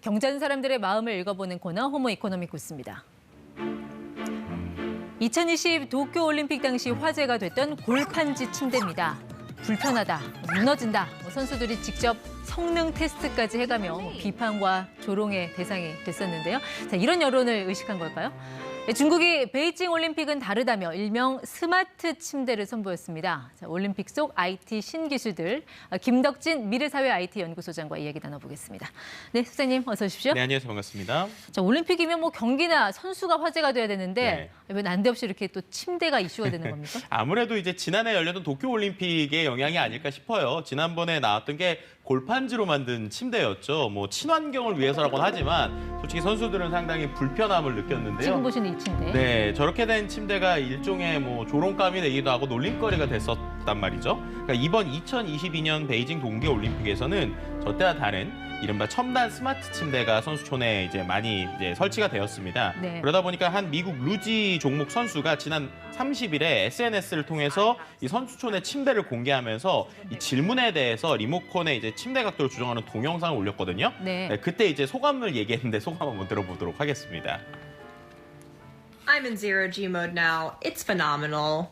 경제하는 사람들의 마음을 읽어보는 코너 호모 이코노미쿠스입니다. 2020 도쿄올림픽 당시 화제가 됐던 골판지 침대입니다. 불편하다, 무너진다, 선수들이 직접 성능 테스트까지 해가며 비판과 조롱의 대상이 됐었는데요. 자, 이런 여론을 의식한 걸까요? 중국이 베이징 올림픽은 다르다며 일명 스마트 침대를 선보였습니다. 자, 올림픽 속 IT 신기술들, 김덕진 미래사회 IT 연구소장과 이야기 나눠보겠습니다. 네, 소장님 어서 오십시오. 네, 안녕하세요. 반갑습니다. 자, 올림픽이면 뭐 경기나 선수가 화제가 돼야 되는데 왜 난데없이 이렇게 또 침대가 이슈가 되는 겁니까? 아무래도 이제 지난해 열렸던 도쿄올림픽의 영향이 아닐까 싶어요. 지난번에 나왔던 게 골판지로 만든 침대였죠. 뭐 친환경을 위해서라고는 하지만 솔직히 선수들은 상당히 불편함을 느꼈는데요. 지금 보시는 이 침대. 네, 저렇게 된 침대가 일종의 뭐 조롱감이 되기도 하고 놀림거리가 됐었단 말이죠. 그러니까 이번 2022년 베이징 동계올림픽에서는 저 때와 다른 이른바 첨단 스마트 침대가 선수촌에 이제 많이 설치가 되었습니다. 네. 그러다 보니까 한 미국 루지 종목 선수가 지난 30일에 SNS를 통해서 이 선수촌의 침대를 공개하면서 이 질문에 대해서 리모컨에 이제 침대 각도를 조정하는 동영상을 올렸거든요. 네. 네, 그때 이제 소감을 얘기했는데 소감 한번 들어보도록 하겠습니다. I'm in zero G mode now. It's phenomenal.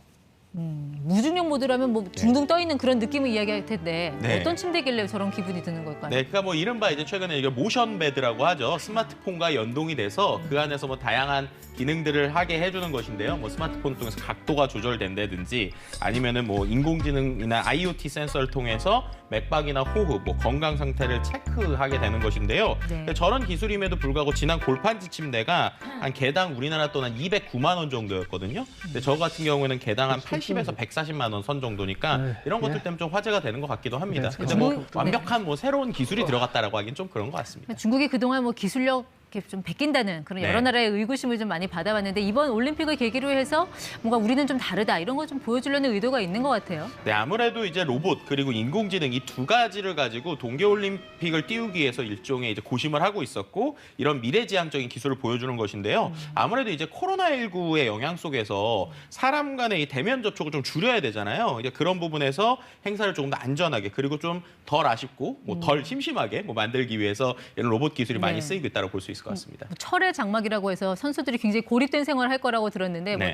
무중력 모드라면 뭐 둥둥 떠 있는 그런 느낌을 이야기할 텐데 네. 어떤 침대길래 저런 기분이 드는 걸까요? 네, 그러니까 뭐 이른바 이제 최근에 이게 모션 베드라고 하죠. 스마트폰과 연동이 돼서 그 안에서 뭐 다양한 기능들을 하게 해주는 것인데요. 뭐 스마트폰 통해서 각도가 조절된다든지 아니면은 뭐 인공지능이나 IoT 센서를 통해서 맥박이나 호흡, 뭐 건강 상태를 체크하게 되는 것인데요. 네. 저런 기술임에도 불구하고 지난 골판지 침대가 한 개당 우리나라 돈 한 209만 원 정도였거든요. 근데 저 같은 경우에는 개당 한 80에서 140만 원 선 정도니까 이런 것들 때문에 좀 화제가 되는 것 같기도 합니다. 근데 뭐 완벽한 뭐 새로운 기술이 들어갔다라고 하긴 좀 그런 것 같습니다. 중국이 그동안 뭐 기술력 이렇게 좀 베낀다는 그런 여러 나라의 의구심을 좀 많이 받아왔는데 이번 올림픽을 계기로 해서 뭔가 우리는 좀 다르다 이런 걸 좀 보여주려는 의도가 있는 것 같아요. 네, 아무래도 이제 로봇 그리고 인공지능 이 두 가지를 가지고 동계올림픽을 띄우기 위해서 일종의 이제 고심을 하고 있었고 이런 미래지향적인 기술을 보여주는 것인데요. 아무래도 이제 코로나19의 영향 속에서 사람 간의 이 대면 접촉을 좀 줄여야 되잖아요. 이제 그런 부분에서 행사를 조금 더 안전하게 그리고 좀 덜 아쉽고 뭐 덜 심심하게 뭐 만들기 위해서 이런 로봇 기술이 많이 쓰이고 있다고 볼 수 있을 것 같습니다. 철의 장막이라고 해서 선수들이 굉장히 고립된 생활을 할 거라고 들었는데 뭐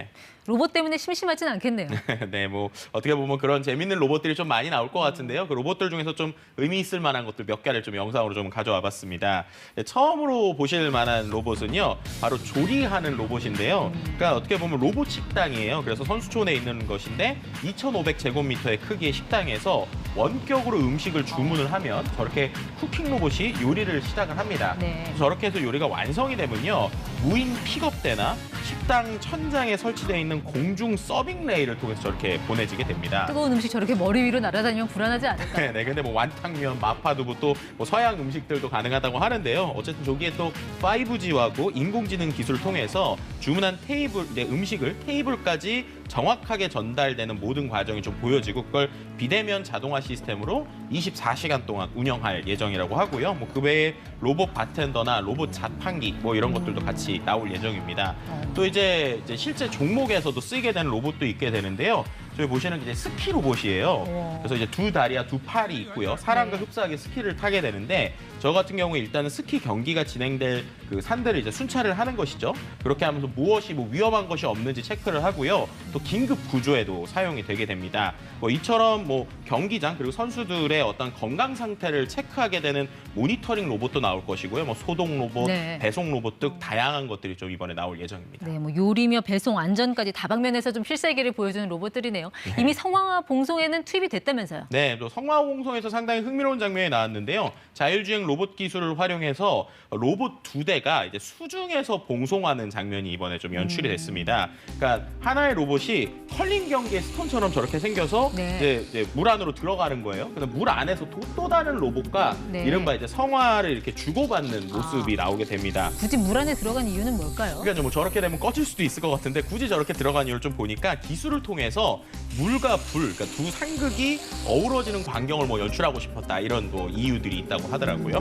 로봇 때문에 심심하진 않겠네요. 네, 뭐 어떻게 보면 그런 재밌는 로봇들이 좀 많이 나올 것 같은데요. 그 로봇들 중에서 좀 의미 있을 만한 것들 몇 개를 좀 영상으로 좀 가져와 봤습니다. 네, 처음으로 보실 만한 로봇은요, 바로 조리하는 로봇인데요. 그러니까 어떻게 보면 로봇 식당이에요. 그래서 선수촌에 있는 것인데 2,500제곱미터의 크기의 식당에서 원격으로 음식을 주문을 하면 저렇게 쿠킹 로봇이 요리를 시작을 합니다. 네. 저렇게 해서 요리가 완성이 되면요, 무인 픽업대나 식당 천장에 설치되어 있는 공중 서빙 레일을 통해서 저렇게 보내지게 됩니다. 뜨거운 음식 저렇게 머리 위로 날아다니면 불안하지 않을까요? 네, 근데 뭐 완탕면, 마파두부 또 뭐 서양 음식들도 가능하다고 하는데요. 어쨌든 저기에 또 5G하고 인공지능 기술을 통해서 주문한 테이블, 음식을 테이블까지 정확하게 전달되는 모든 과정이 좀 보여지고 그걸 비대면 자동화 시스템으로 24시간 동안 운영할 예정이라고 하고요. 뭐 그 외에 로봇 바텐더나 로봇 자판기 뭐 이런 것들도 같이 나올 예정입니다. 또 이제 실제 종목에서도 쓰이게 되는 로봇도 있게 되는데요. 저희 보시는 게 이제 스키 로봇이에요. 그래서 이제 두 다리와 두 팔이 있고요. 사람과 흡사하게 스키를 타게 되는데 저 같은 경우에 일단은 스키 경기가 진행될 그 산들을 이제 순찰을 하는 것이죠. 그렇게 하면서 무엇이 뭐 위험한 것이 없는지 체크를 하고요. 또 긴급 구조에도 사용이 되게 됩니다. 뭐 이처럼 뭐 경기장 그리고 선수들의 어떤 건강 상태를 체크하게 되는 모니터링 로봇도 나올 것이고요. 뭐 소독 로봇, 배송 로봇 등 다양한 것들이 좀 이번에 나올 예정입니다. 네, 뭐 요리며 배송, 안전까지 다방면에서 좀 필살기를 보여주는 로봇들이네요. 이미 성황화 봉송에는 투입이 됐다면서요? 네, 또 성황화 봉송에서 상당히 흥미로운 장면이 나왔는데요. 자율주행 로봇 기술을 활용해서 로봇 2대가 이제 수중에서 봉송하는 장면이 이번에 좀 연출이 됐습니다. 그러니까 하나의 로봇이 컬링 경기의 스톤처럼 저렇게 생겨서 이제 물 안으로 들어가는 거예요. 근데 물 안에서 또 다른 로봇과 이른바 이제 성화를 이렇게 주고받는 모습이 나오게 됩니다. 굳이 물 안에 들어간 이유는 뭘까요? 그러니까 뭐 저렇게 되면 꺼질 수도 있을 것 같은데 굳이 저렇게 들어간 이유를 좀 보니까 기술을 통해서 물과 불, 그러니까 두 상극이 어우러지는 광경을 뭐 연출하고 싶었다 이런 뭐 이유들이 있다고 하더라고요.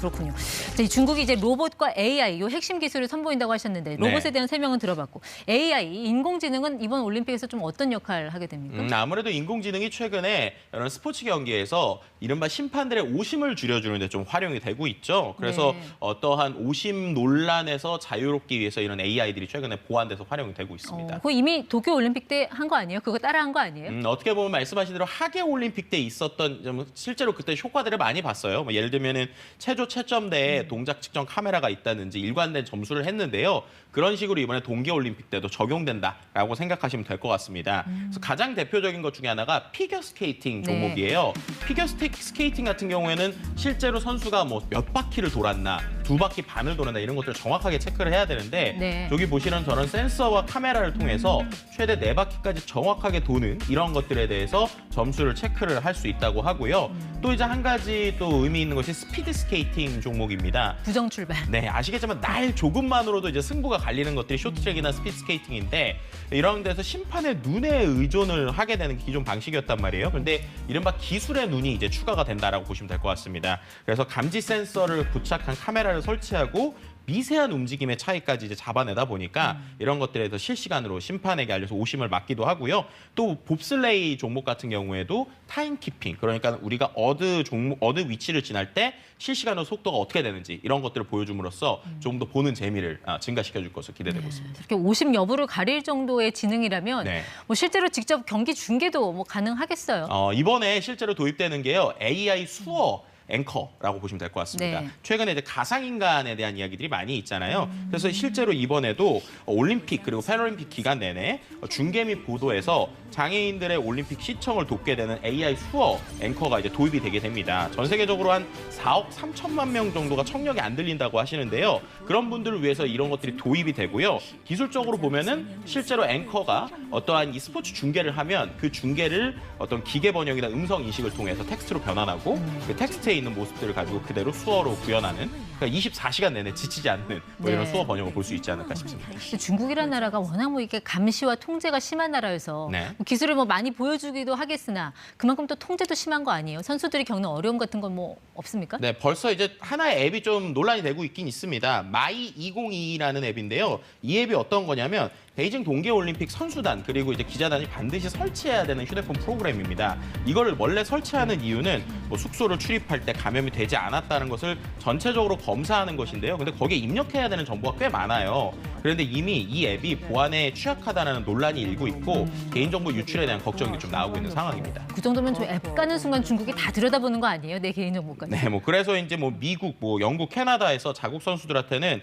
그렇군요. 자, 이 중국이 이제 로봇과 AI 요 핵심 기술을 선보인다고 하셨는데 로봇에 네. 대한 설명은 들어봤고 AI 인공지능은 이번 올림픽에서 좀 어떤 역할을 하게 됩니까? 아무래도 인공지능이 최근에 이런 스포츠 경기에서 이른바 심판들의 오심을 줄여주는 데 좀 활용이 되고 있죠. 그래서 네. 어떠한 오심 논란에서 자유롭기 위해서 이런 AI들이 최근에 보완돼서 활용이 되고 있습니다. 그거 이미 도쿄 올림픽 때 한 거 아니에요? 그거 따라 한 거 아니에요? 어떻게 보면 말씀하신 대로 하계 올림픽 때 있었던 좀 실제로 그때 효과들을 많이 봤어요. 뭐 예를 들면은 체조 채점대에 동작 측정 카메라가 있다든지 일관된 점수를 했는데요. 그런 식으로 이번에 동계 올림픽 때도 적용된다라고 생각하시면 될 것 같습니다. 그래서 가장 대표적인 것 중에 하나가 피겨 스케이팅 네. 종목이에요. 피겨 스케이팅 같은 경우에는 실제로 선수가 뭐 몇 바퀴를 돌았나, 2바퀴 반을 돌았나 이런 것들을 정확하게 체크를 해야 되는데 네. 여기 보시는 저런 센서와 카메라를 통해서 최대 4바퀴까지 정확하게 도는 이런 것들에 대해서 점수를 체크를 할 수 있다고 하고요. 또 이제 한 가지 또 의미 있는 것이 스피드 스케이팅 종목입니다. 부정 출발. 네, 아시겠지만 날 조금만으로도 이제 승부가 갈리는 것들이 쇼트트랙이나 스피드 스케이팅인데 이런 데서 심판의 눈에 의존을 하게 되는 기존 방식이었단 말이에요. 그런데 이른바 기술의 눈이 이제 추가가 된다라고 보시면 될 것 같습니다. 그래서 감지 센서를 부착한 카메라를 설치하고 미세한 움직임의 차이까지 이제 잡아내다 보니까 이런 것들에 대해서 실시간으로 심판에게 알려서 오심을 맞기도 하고요. 또 봅슬레이 종목 같은 경우에도 타임키핑, 그러니까 우리가 어느 위치를 지날 때 실시간으로 속도가 어떻게 되는지 이런 것들을 보여줌으로써 좀 더 보는 재미를 증가시켜줄 것으로 기대되고 있습니다. 이렇게 오심 여부를 가릴 정도의 지능이라면 네. 뭐 실제로 직접 경기 중계도 뭐 가능하겠어요. 이번에 실제로 도입되는 게요. AI 수어 앵커라고 보시면 될 것 같습니다. 네. 최근에 이제 가상인간에 대한 이야기들이 많이 있잖아요. 그래서 실제로 이번에도 올림픽 그리고 패럴림픽 기간 내내 중계 및 보도에서 장애인들의 올림픽 시청을 돕게 되는 AI 수어 앵커가 이제 도입이 되게 됩니다. 전 세계적으로 한 4억 3천만 명 정도가 청력이 안 들린다고 하시는데요. 그런 분들을 위해서 이런 것들이 도입이 되고요. 기술적으로 보면은 실제로 앵커가 어떠한 이 스포츠 중계를 하면 그 중계를 어떤 기계 번역이나 음성 인식을 통해서 텍스트로 변환하고 그 텍스트에 있는 모습들을 가지고 그대로 수어로 구현하는, 그러니까 24시간 내내 지치지 않는 뭐 이런 네. 수어 번역을 볼 수 있지 않을까 싶습니다. 근데 중국이라는 나라가 워낙 뭐 이렇게 감시와 통제가 심한 나라여서 네. 뭐 기술을 뭐 많이 보여주기도 하겠으나 그만큼 또 통제도 심한 거 아니에요? 선수들이 겪는 어려움 같은 건 뭐 없습니까? 네, 벌써 이제 하나의 앱이 좀 논란이 되고 있긴 있습니다. 마이 2022라는 앱인데요. 이 앱이 어떤 거냐면 베이징 동계올림픽 선수단 그리고 이제 기자단이 반드시 설치해야 되는 휴대폰 프로그램입니다. 이거를 원래 설치하는 이유는 뭐 숙소를 출입할 때 감염이 되지 않았다는 것을 전체적으로 검사하는 것인데요. 근데 거기에 입력해야 되는 정보가 꽤 많아요. 그런데 이미 이 앱이 보안에 취약하다는 논란이 일고 있고 개인정보 유출에 대한 걱정이 좀 나오고 있는 상황입니다. 그 정도면 저 앱 까는 순간 중국이 다 들여다보는 거 아니에요? 내 개인정보까지. 네, 뭐 그래서 이제 뭐 미국, 뭐 영국, 캐나다에서 자국 선수들한테는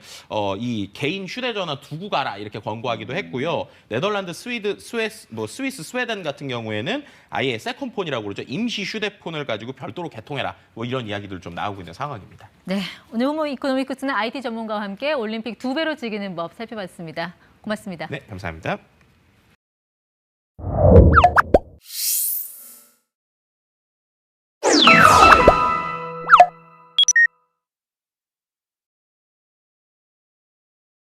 이 개인 휴대전화 두고 가라 이렇게 권고하기도 했고요. 네덜란드, 스위스, 스웨덴 같은 경우에는 아예 세컨폰이라고 그러죠. 임시 휴대폰을 가지고 별도로 개통해라. 뭐 이런 이야기들 좀 나오고 있는 상황입니다. 네, 오늘 호모 이코노미크스는 IT 전문가와 함께 올림픽 2배로 즐기는 법 살펴봤습니다. 고맙습니다. 네, 감사합니다.